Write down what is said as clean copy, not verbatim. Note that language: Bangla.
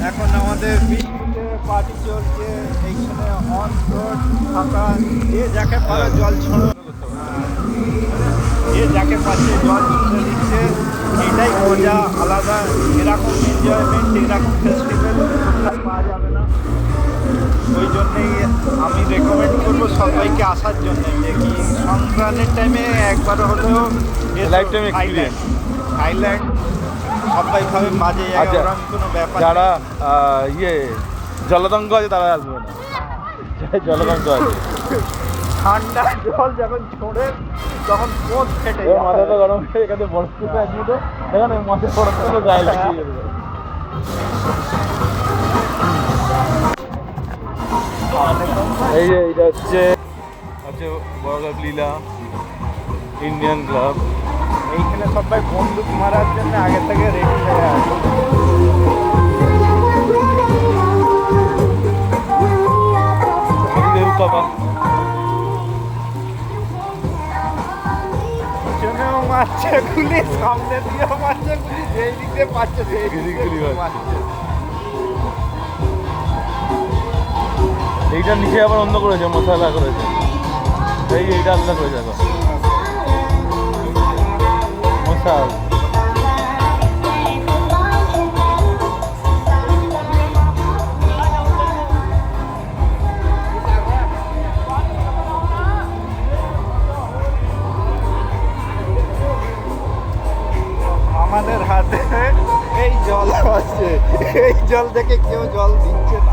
এখন আমাদের বৃষ্টিতে পার্টি চলছে এইখানে অন রোড ফাঁকা, যে যাকে পারে জল ছড়ো, যে যাকে পাচ্ছে জল ছড়ে দিচ্ছে। এটাই মজা আলাদা, এরকম এনজয়মেন্ট, এরকম ফেস্টিভ্যাল কোথাও পাওয়া যাবে না। ওই জন্যেই আমি রেকমেন্ড করবো সবাইকে আসার জন্য, যে কি সংক্রান্তির টাইমে একবার হলেও লাইফ টাইম এক্সপিরিয়েন্স। থাইল্যান্ড সবাই ভাবে মাঝে আচ্ছা, ওরকম কোনো ব্যাপার যারা জলদঙ্গ আছে তারা আসবে না, জলদঙ্গ আছে। ঠান্ডা জল যখন ছোড়ে তখন পোত ফেটে যায়। মাথাটা গরম হয়ে এখানে বরফ টুকু আসবে তো এখানে মাথায় বরফ টুকু গায়ে লাগিয়ে যাবে। এই যে এটা হচ্ছে বড় লীলা ইন্ডিয়ান ক্লাব। এইখানে সবাই বন্দুক মারার জন্য আগে থেকে রেডি হয়ে আছে। পিছনেও মারছে গুলি, সামনে দিয়েও মারছে গুলি, যেই দিক দিয়ে পাচ্ছে সেই দিক দিয়ে মারছে। এইটার নিচে আবার অন্য করেছে, মশলা করেছে, এইটা আলাদা করেছে এখন মশাল। আমাদের হাতে এই জল আছে, এই জল থেকে কেউ জল দিচ্ছে না।